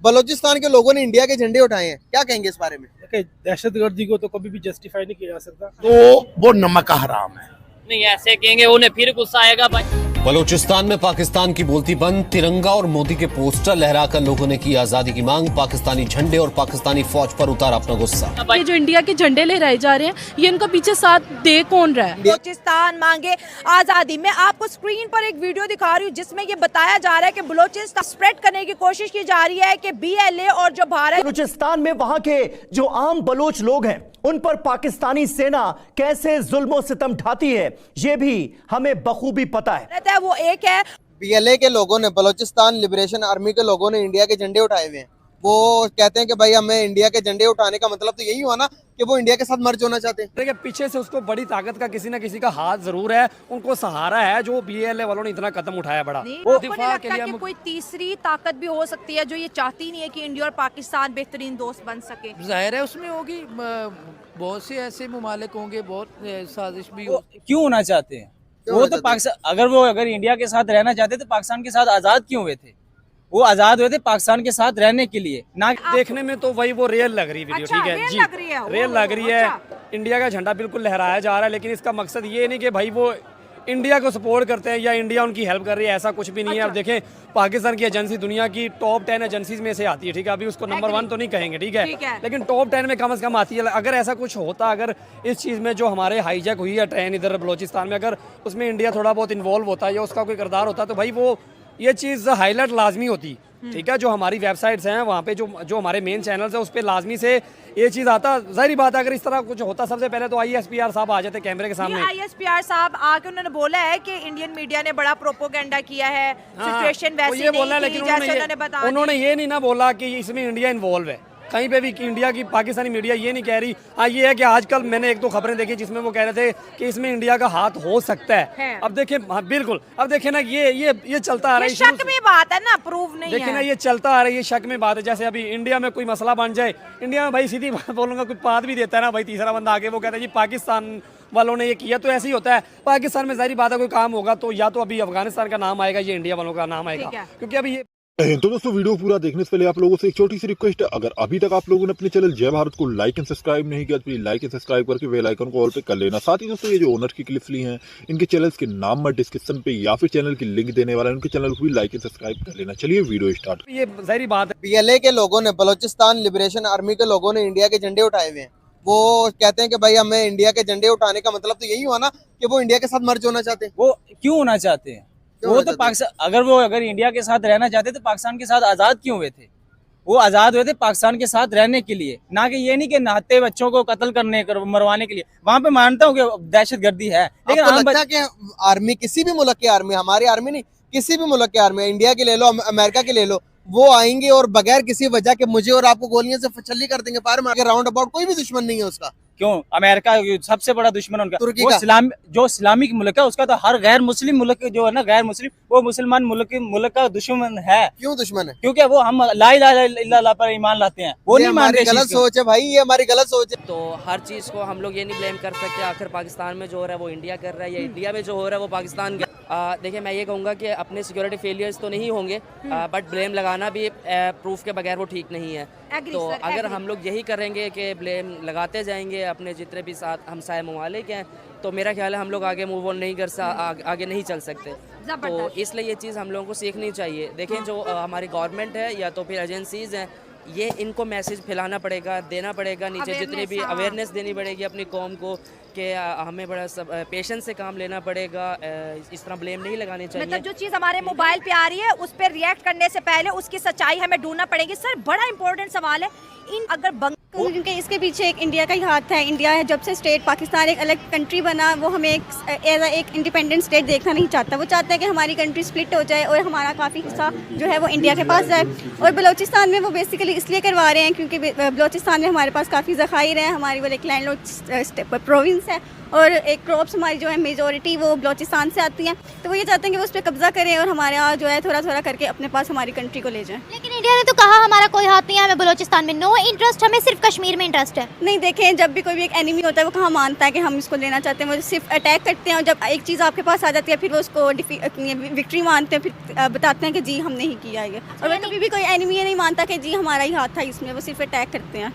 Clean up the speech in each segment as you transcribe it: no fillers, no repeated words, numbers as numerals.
बलूचिस्तान के लोगों ने इंडिया के झंडे उठाए हैं, क्या कहेंगे इस बारे में? दहशतगर्दी को तो कभी भी जस्टिफाई नहीं किया जा सकता। तो वो नमक का हराम है। नहीं ऐसे कहेंगे उन्हें फिर गुस्सा आएगा भाई। बलूचिस्तान में पाकिस्तान की बोलती बंद, तिरंगा और मोदी के पोस्टर लहराकर लोगों ने की आजादी की मांग। पाकिस्तानी झंडे और पाकिस्तानी फौज पर उतारा अपना गुस्सा। ये जो इंडिया के झंडे लहराए जा रहे हैं, ये इनका पीछे साथ दे कौन रहा है? बलूचिस्तान मांगे आजादी। मैं आपको स्क्रीन पर एक वीडियो दिखा रही हूँ जिसमें ये बताया जा रहा है कि बलूचिस्तान स्प्रेड करने की कोशिश की जा रही है कि BLA और जो भारत बलूचिस्तान में वहां के जो आम बलोच लोग हैं उन पर पाकिस्तानी सेना कैसे जुल्म सितम ढाती है, ये भी हमें बखूबी पता है। वो एक है BLA के लोगों ने, बलूचिस्तान लिबरेशन आर्मी के लोगों ने इंडिया के झंडे उठाए हुए हैं। वो कहते हैं कि भाई हमें इंडिया के झंडे उठाने का मतलब तो यही हुआ ना कि वो इंडिया के साथ मर्ज होना चाहते हैं। देखिए पीछे से उसको बड़ी ताकत का किसी ना किसी का हाथ जरूर है, उनको सहारा है जो BLA वालों ने इतना कदम उठाया बड़ा। वो दिफा के लिए कोई तीसरी ताकत भी हो सकती है जो ये चाहती नहीं है कि इंडिया और पाकिस्तान बेहतरीन दोस्त बन सके। जाहिर है उसमें होगी, बहुत से ऐसे मुमालिक होंगे, बहुत साजिश भी क्यों होना चाहते हैं वो तो पाकिस्तान, अगर इंडिया के साथ रहना चाहते तो पाकिस्तान के साथ आजाद क्यों हुए थे? वो आजाद हुए थे पाकिस्तान के साथ रहने के लिए ना। देखने में तो वही वो रियल लग रही है वीडियो। ठीक है जी, रियल लग रही है। इंडिया का झंडा बिल्कुल लहराया जा रहा है, लेकिन इसका मकसद ये नहीं कि भाई वो इंडिया को सपोर्ट करते हैं या इंडिया उनकी हेल्प कर रही है, ऐसा कुछ भी नहीं है। अब देखें पाकिस्तान की एजेंसी दुनिया की टॉप 10 एजेंसीज में से आती है। ठीक है, अभी उसको नंबर 1 तो नहीं कहेंगे, ठीक है, लेकिन टॉप 10 में कम से कम आती है। अगर ऐसा कुछ होता, अगर इस चीज़ में जो हमारे हाईजैक हुई है ट्रेन इधर बलोचिस्तान में, अगर उसमें इंडिया थोड़ा बहुत इन्वॉल्व होता या उसका कोई किरदार होता तो भाई वो ये चीज़ हाईलाइट लाजमी होती। ठीक है, जो हमारी वेबसाइट्स हैं वहाँ पे जो हमारे मेन चैनल्स हैं उस पर लाजमी से ये चीज़ आता। जाहिर बात है अगर इस तरह कुछ होता सबसे पहले तो ISPR साहब आ जाते कैमरे के सामने। ISPR साहब आके उन्होंने बोला है कि इंडियन मीडिया ने बड़ा प्रोपोगंडा किया है, सिचुएशन वैसी नहीं थी जैसे उन्होंने बताया। उन्होंने ये नहीं ना बोला कि इसमें इंडिया इन्वॉल्व है कहीं पे भी, कि इंडिया की पाकिस्तानी मीडिया ये नहीं कह रही। हाँ ये है कि आजकल मैंने 1-2 खबरें देखी जिसमें वो कह रहे थे कि इसमें इंडिया का हाथ हो सकता है। अब देखें, हाँ बिल्कुल, अब देखें ना ये चलता आ रहा है, शक में बात है ना, प्रूव नहीं है। देखिए ना ये चलता आ रहा है, ये शक में बात है। जैसे अभी इंडिया में कोई मसला बन जाए, इंडिया में भाई सीधी बात बोलूंगा कोई बात भी देता है ना भाई, तीसरा बंदा आके वो कहता है जी पाकिस्तान वालों ने ये किया, तो ऐसे ही होता है। पाकिस्तान में जाहिर बात है कोई काम होगा तो या तो अभी अफगानिस्तान का नाम आएगा या इंडिया वालों का नाम आएगा, क्योंकि अभी ये। तो दोस्तों वीडियो पूरा देखने से पहले आप लोगों से एक छोटी सी रिक्वेस्ट है, अगर अभी तक आप लोगों ने अपने चैनल जय भारत को लाइक एंड सब्सक्राइब नहीं किया तो प्लीज लाइक एंड सब्सक्राइब करके बेल आइकन को ऑल पे कर लेना। साथ ही दोस्तों ये जो ओनर की क्लिप्स ली हैं इनके चैनल्स के नाम मैं डिस्क्रिप्शन पे या फिर चैनल की लिंक देने वाला है, उनके चैनल को भी लाइक एंड सब्सक्राइब कर लेना। चलिए वीडियो स्टार्ट। ये जाहिर बात है BLA के लोगों ने, बलूचिस्तान लिबरेशन आर्मी के लोगों ने इंडिया के झंडे उठाए हुए हैं। वो कहते हैं कि भाई हमें इंडिया के झंडे उठाने का मतलब तो यही हुआ ना कि वो इंडिया के साथ मर्ज होना चाहते हैं। वो क्यों होना चाहते हैं वो तो पाकिस्तान, अगर इंडिया के साथ रहना चाहते तो पाकिस्तान के साथ आजाद क्यों हुए थे? वो आजाद हुए थे पाकिस्तान के साथ रहने के लिए, ना कि ये नहीं कि नहाते बच्चों को कत्ल करने मरवाने के लिए। वहाँ पे मानता हूँ कि दहशतगर्दी है, लेकिन लगता है कि आर्मी, किसी भी मुल्क की आर्मी, हमारी आर्मी नहीं, किसी भी मुल्क की आर्मी, इंडिया की ले लो, अमेरिका की ले लो, वो आएंगे और बगैर किसी वजह के मुझे और आपको गोलियों से छल्ली कर देंगे, पार मार के। राउंड अबाउट कोई भी दुश्मन नहीं है उसका। क्यों? अमेरिका सबसे बड़ा दुश्मन उनका, तुर्की वो का। जो इस्लामिक मुल्क है उसका तो हर गैर मुस्लिम मुल्क जो है ना, गैर मुस्लिम वो मुसलमान मुल्क का दुश्मन है। क्यों दुश्मन है? क्योंकि वो हम ला इलाहा इल्लल्लाह पर ईमान लाते हैं, वो नहीं मानते। गलत सोच है भाई, ये हमारी गलत सोच है। तो हर चीज़ को हम लोग ये नहीं ब्लेम कर सकते आखिर पाकिस्तान में जो हो रहा है वो इंडिया कर रहा है या इंडिया में जो हो रहा है वो पाकिस्तान कर। देखिए मैं ये कहूँगा कि अपने सिक्योरिटी फेलियर्स तो नहीं होंगे, बट ब्लेम लगाना भी प्रूफ के बगैर वो ठीक नहीं है। तो अगर हम लोग यही करेंगे कि ब्लेम लगाते जाएंगे अपने जितने भी साथ हमसाए ममालिक हैं, तो मेरा ख्याल है हम लोग आगे मूव ऑन नहीं आगे नहीं चल सकते। तो इसलिए ये चीज़ हम लोगों को सीखनी चाहिए। देखें जो हमारी गवर्नमेंट है या तो फिर एजेंसीज़ हैं, ये इनको मैसेज फैलाना पड़ेगा, देना पड़ेगा नीचे, जितनी भी अवेयरनेस देनी पड़ेगी अपनी कौम को कि हमें बड़ा पेशेंस से काम लेना पड़ेगा, इस तरह ब्लेम नहीं लगानी चाहिए। मतलब जो चीज़ हमारे मोबाइल पे आ रही है उस पर रिएक्ट करने से पहले उसकी सच्चाई हमें ढूंढना पड़ेगी। सर बड़ा इंपॉर्टेंट सवाल है, इन अगर क्योंकि इसके पीछे एक इंडिया का ही हाथ है। इंडिया है जब से स्टेट पाकिस्तान एक अलग कंट्री बना, वो हमें एक इंडिपेंडेंट स्टेट देखना नहीं चाहता। वो चाहता है कि हमारी कंट्री स्प्लिट हो जाए और हमारा काफ़ी हिस्सा जो है वो इंडिया के पास जाए। और बलूचिस्तान में वो बेसिकली इसलिए करवा रहे हैं क्योंकि बलूचिस्तान में हमारे पास काफ़ी ज़खायर हैं, हमारी वो एक लैंडलॉक्ड प्रोविंस है और एक क्रॉप्स हमारी जो है मेजॉरिटी वो बलूचिस्तान से आती हैं। तो वो ये चाहते हैं कि वो उस पर कब्जा करें और हमारे यहाँ जो है थोड़ा थोड़ा करके अपने पास हमारी कंट्री को ले जाएं। लेकिन इंडिया ने तो कहा हमारा हमारा कोई हाथ नहीं है, हमें बलोचिस्तान में नो इंटरेस्ट, हमें सिर्फ कश्मीर में इंटरेस्ट है। नहीं देखें, जब भी कोई भी एक एनिमी होता है वो कहाँ मानता है कि हम इसको लेना चाहते हैं, वो सिर्फ अटैक करते हैं और जब एक चीज़ आपके पास आ जाती है फिर वो उसको विक्ट्री मानते हैं, फिर बताते हैं कि जी हमने ही किया है। और कभी भी कोई एनिमी नहीं मानता कि जी हमारा ही हाथ था इसमें, वो सिर्फ अटैक करते हैं।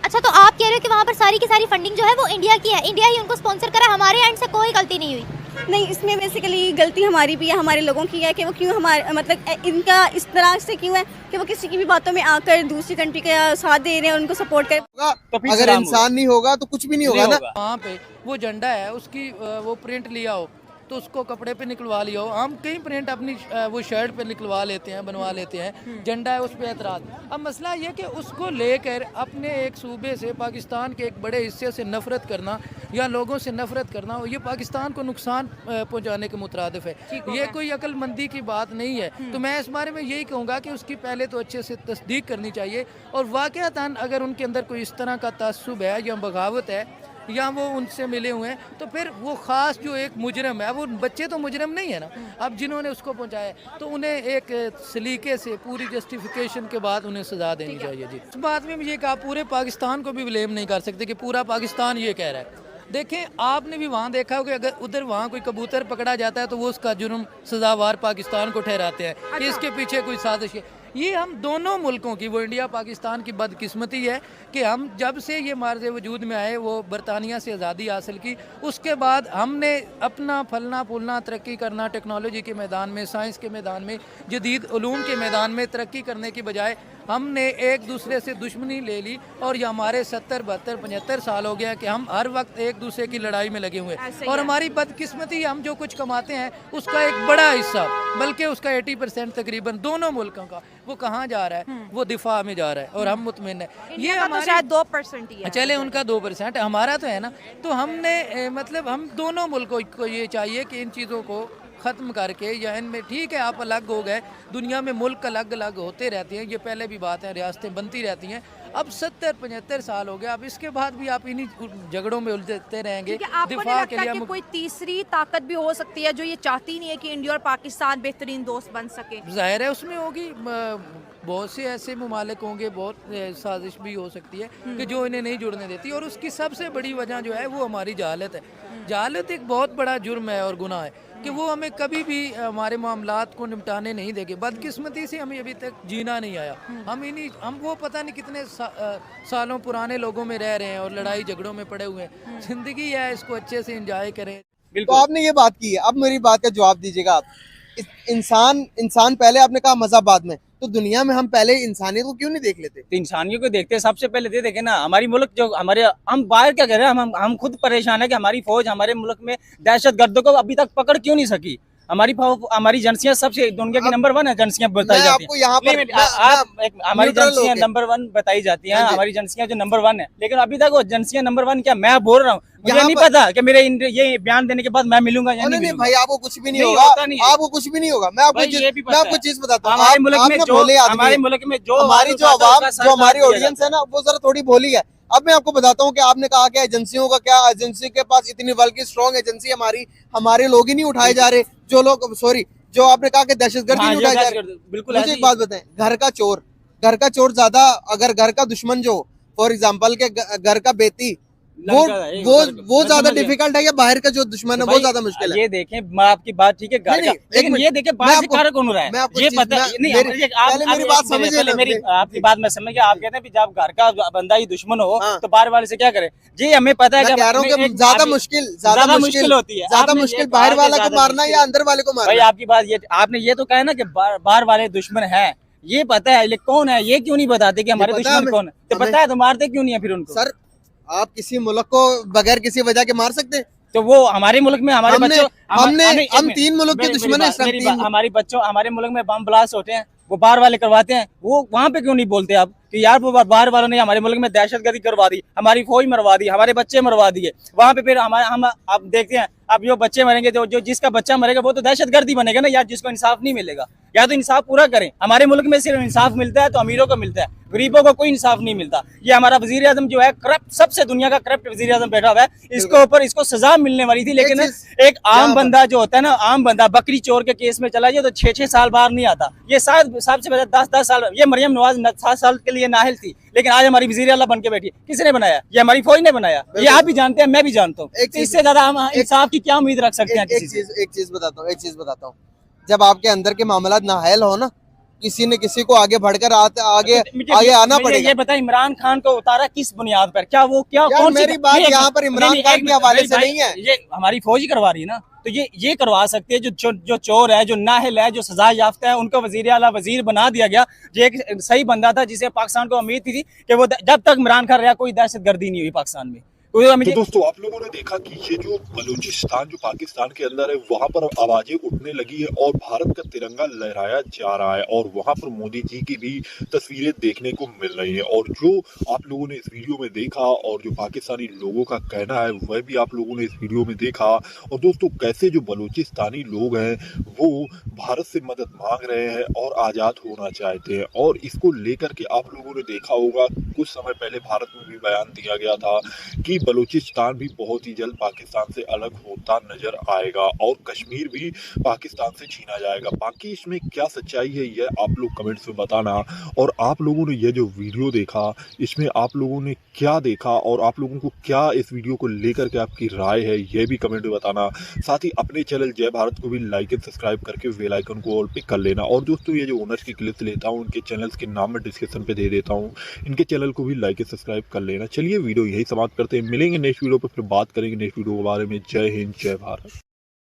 अच्छा, तो आप कह रहे हो कि वहाँ पर सारी की सारी फंडिंग जो है वो इंडिया की है, इंडिया ही उनको स्पॉन्सर करा, हमारे एंड से कोई गलती नहीं हुई? नहीं, इसमें बेसिकली गलती हमारी भी है, हमारे लोगों की है कि वो क्यों हमारे मतलब इनका इस तरह से क्यों है कि वो किसी की भी बातों में आकर दूसरी कंट्री का साथ दे रहे हैं, उनको सपोर्ट कर। तो अगर इंसान नहीं होगा तो कुछ भी नहीं होगा ना। वहाँ पे वो झंडा है, उसकी वो प्रिंट लिया हो तो उसको कपड़े पे निकलवा लिया हो। हम कई प्रिंट अपनी वो शर्ट पे निकलवा लेते हैं, बनवा लेते हैं, झंडा है उस पे एतराज़। अब मसला ये कि उसको लेकर अपने एक सूबे से, पाकिस्तान के एक बड़े हिस्से से नफरत करना या लोगों से नफरत करना, ये पाकिस्तान को नुकसान पहुंचाने के मुतरादिफ है। ये कोई अक्लमंदी की बात नहीं है। तो मैं इस बारे में यही कहूँगा कि उसकी पहले तो अच्छे से तस्दीक करनी चाहिए, और वाक़अतन अगर उनके अंदर कोई इस तरह का तासुब है या बगावत है या वो उनसे मिले हुए हैं, तो फिर वो ख़ास जो एक मुजरम है, वो बच्चे तो मुजरम नहीं है ना, अब जिन्होंने उसको पहुंचाया तो उन्हें एक सलीके से पूरी जस्टिफिकेशन के बाद उन्हें सज़ा देनी चाहिए। जी, इस बात में ये कहा पूरे पाकिस्तान को भी ब्लेम नहीं कर सकते कि पूरा पाकिस्तान ये कह रहा है। देखें, आपने भी वहाँ देखा हो कि अगर उधर वहाँ कोई कबूतर पकड़ा जाता है तो वो उसका जुर्म सज़ावार पाकिस्तान को ठहराते हैं कि इसके पीछे कोई साजिश है। ये हम दोनों मुल्कों की, वो इंडिया पाकिस्तान की बदकिस्मती है कि हम जब से ये मार्ज़ वजूद में आए, वो बरतानिया से आज़ादी हासिल की, उसके बाद हमने अपना फलना फूलना तरक्की करना, टेक्नोलॉजी के मैदान में, साइंस के मैदान में, जदीद उलूम के मैदान में तरक्की करने की बजाय हमने एक दूसरे से दुश्मनी ले ली। और ये हमारे 70, 72, 75 साल हो गया कि हम हर वक्त एक दूसरे की लड़ाई में लगे हुए हैं। और हमारी बदकिस्मती, हम जो कुछ कमाते हैं उसका एक बड़ा हिस्सा, बल्कि उसका 80% तकरीबन दोनों मुल्कों का, वो कहाँ जा रहा है? वो दिफा में जा रहा है, और हम मुतमिन है। ये हमारे 2% ही है, चले उनका 2%, हमारा तो है ना। तो हमने मतलब हम दोनों मुल्कों को ये चाहिए कि इन चीज़ों को ख़त्म करके, या इनमें ठीक है आप अलग हो गए, दुनिया में मुल्क अलग अलग होते रहते हैं, ये पहले भी बात है, रियासतें बनती रहती हैं। अब 70-75 साल हो गए, अब इसके बाद भी आप इन्हीं झगड़ों में उलझते रहेंगे। दिफा के लिए कोई तीसरी ताकत भी हो सकती है जो ये चाहती नहीं है कि इंडिया और पाकिस्तान बेहतरीन दोस्त बन सके? जाहिर है उसमें होगी, बहुत से ऐसे मुमालिक होंगे, बहुत साजिश भी हो सकती है कि जो इन्हें नहीं जुड़ने देती, और उसकी सबसे बड़ी वजह जो है वो हमारी जहालत है। जहालत एक बहुत बड़ा जुर्म है और गुनाह है कि वो हमें कभी भी हमारे मामलात को निपटाने नहीं देंगे। बदकिस्मती से हमें अभी तक जीना नहीं आया। हम वो पता नहीं कितने सालों पुराने लोगों में रह रहे हैं और लड़ाई झगड़ों में पड़े हुए हैं। जिंदगी है, इसको अच्छे से एंजॉय करें। तो आपने ये बात की है, अब मेरी बात का जवाब दीजिएगा आप। इंसान पहले, आपने कहा मज़हब बाद में, तो दुनिया में हम पहले इंसानियत को क्यों नहीं देख लेते? तो इंसानियत को देखते हैं सबसे पहले। दे देखे ना हमारी मुल्क जो हमारे, हम बाहर क्या कर रहे हैं, हम खुद परेशान है कि हमारी फौज हमारे मुल्क में दहशत गर्दों को अभी तक पकड़ क्यों नहीं सकी। हमारी एजेंसियां सबसे दुनिया की नंबर 1 एजेंसियां बताई जाती हैं। हमारी एजेंसियां नंबर 1 बताई जाती हैं, हमारी एजेंसियां जो नंबर 1 है, लेकिन अभी तक वो एजेंसियां नंबर 1 क्या, मैं बोल रहा हूँ, मुझे नहीं पता कि मेरे ये बयान देने के बाद मैं मिलूंगा या नहीं मिलूंगा। भाई आपको कुछ भी नहीं होगा, आपको कुछ भी नहीं होगा। मैं आपको चीज बताता हूँ, हमारे मुल्क में जो हमारी जो आवाम, जो हमारी ऑडियंस है ना, वो जरा थोड़ी भोली है। अब मैं आपको बताता हूँ कि आपने कहा कि एजेंसियों का क्या, एजेंसी के पास इतनी बल्कि स्ट्रॉन्ग एजेंसी, हमारे लोग ही नहीं उठाए जा रहे, जो आपने कहा कि दहशतगर्द नहीं उठाए जा रहे। बिल्कुल, मुझे एक बात बताएं, घर का चोर ज्यादा, अगर घर का दुश्मन जो, फॉर एग्जाम्पल के घर का बेटी, वो ज्यादा डिफिकल्ट है या बाहर का जो दुश्मन है वो ज्यादा मुश्किल है? ये देखें, मैं आपकी बात ठीक है, लेकिन ये देखें बाहर से कार्य कौन हो रहा है, ये पता नहीं। मेरी बात समझिए, आपकी बात मैं समझ गया। आप कहते हैं जब घर का बंदा ही दुश्मन हो तो बाहर वाले से क्या करे? जी हमें पता है, ज्यादा मुश्किल होती है, ज्यादा मुश्किल बाहर वाला को मारना या अंदर वाले को मारना। भाई आपकी बात ये, आपने ये तो कहा है ना कि बाहर वाले दुश्मन है, ये पता है, लेकिन कौन है ये क्यों नहीं बताते कि हमारे दुश्मन कौन है? तो पता है तो मारते क्यों नहीं है फिर उनको? सर, आप किसी मुल्क को बगैर किसी वजह के मार सकते हैं? तो वो हमारे मुल्क में हमारे बच्चों, हम 3 मुल्क के दुश्मन हैं। हमारे मुल्क में बम ब्लास्ट होते हैं, वो बाहर वाले करवाते हैं, वो वहाँ पे क्यों नहीं बोलते आप कि यार वो बाहर वालों ने हमारे मुल्क में दहशतगर्दी करवा दी, हमारी फौज मरवा दी, हमारे बच्चे मरवा दिए। वहाँ पे फिर हम आप देखते हैं अब जो बच्चे मरेंगे, जो जिसका बच्चा मरेगा वो तो दहशतगर्दी बनेगा ना यार, जिसको इंसाफ नहीं मिलेगा। या तो इंसाफ पूरा करें। हमारे मुल्क में सिर्फ इंसाफ मिलता है तो अमीरों को मिलता है, गरीबों को कोई इंसाफ नहीं मिलता। ये हमारा वजीर आजम जो है करप्ट, सबसे दुनिया का करप्ट वजीर आजम बैठा हुआ है, इसके ऊपर इसको सजा मिलने वाली थी, लेकिन एक आम बंदा जो होता है ना, आम बंदा बकरी चोर के केस में चला जाए तो 6-6 साल बाहर नहीं आता। ये सबसे पहले 10-10 साल, ये मरियम नवाज 7 साल के लिए नाहल थी, लेकिन आज हमारी वजीर आला बन के बैठी। किसने बनाया? ये हमारी फौज ने बनाया। ये आप भी जानते हैं, मैं भी जानता हूँ। इससे ज्यादा हम इंसाफ की क्या उम्मीद रख सकते हैं? एक चीज बताता हूँ, जब आपके अंदर के मामला नाहल हो ना, किसी न किसी को आगे बढ़कर आगे आना पड़ेगा। ये बता, इमरान खान को उतारा किस बुनियाद पर? क्या वो कौन मेरी बात यहाँ पर इमरान खान के हवाले से नहीं है, ये हमारी फौज ही करवा रही है ना। तो ये करवा सकते हैं जो चोर है, जो नाहल है, जो सजा याफ्ता है, उनको वजीर आला वजीर बना दिया गया। ये एक सही बंदा था जिसे पाकिस्तान को उम्मीद थी कि वो जब तक इमरान खान रहा कोई दहशतगर्दी नहीं हुई पाकिस्तान में। तो दोस्तों आप लोगों ने देखा कि ये जो बलूचिस्तान जो पाकिस्तान के अंदर है, वहां पर आवाजें उठने लगी है और भारत का तिरंगा लहराया जा रहा है और वहां पर मोदी जी की भी तस्वीरें देखने को मिल रही है। और जो आप लोगों ने इस वीडियो में देखा और जो पाकिस्तानी लोगों का कहना है वह भी आप लोगों ने इस वीडियो में देखा। और दोस्तों कैसे जो बलूचिस्तानी लोग हैं वो भारत से मदद मांग रहे हैं और आज़ाद होना चाहते हैं। और इसको लेकर के आप लोगों ने देखा होगा कुछ समय पहले भारत में भी बयान दिया गया था कि बलूचिस्तान भी बहुत ही जल्द पाकिस्तान से अलग होता नजर आएगा और कश्मीर भी पाकिस्तान से छीना जाएगा। बाकी इसमें क्या सच्चाई है यह आप लोग कमेंट्स में बताना। और आप लोगों ने यह जो वीडियो देखा इसमें आप लोगों ने क्या देखा और आप लोगों को क्या इस वीडियो को लेकर के आपकी राय है यह भी कमेंट में बताना। साथ ही अपने चैनल जय भारत को भी लाइक एंड सब्सक्राइब करके बेल आइकन को ऑल पे कर लेना। और दोस्तों ये जो ओनर्स की क्लिप्स लेता हूँ उनके चैनल्स के नाम मैं डिस्क्रिप्शन पे दे देता हूँ, इनके चैनल को भी लाइक एंड सब्सक्राइब कर लेना। चलिए वीडियो यही समाप्त करते हैं, मिलेंगे नेक्स्ट वीडियो पर, फिर बात करेंगे नेक्स्ट वीडियो के बारे में। जय हिंद, जय भारत।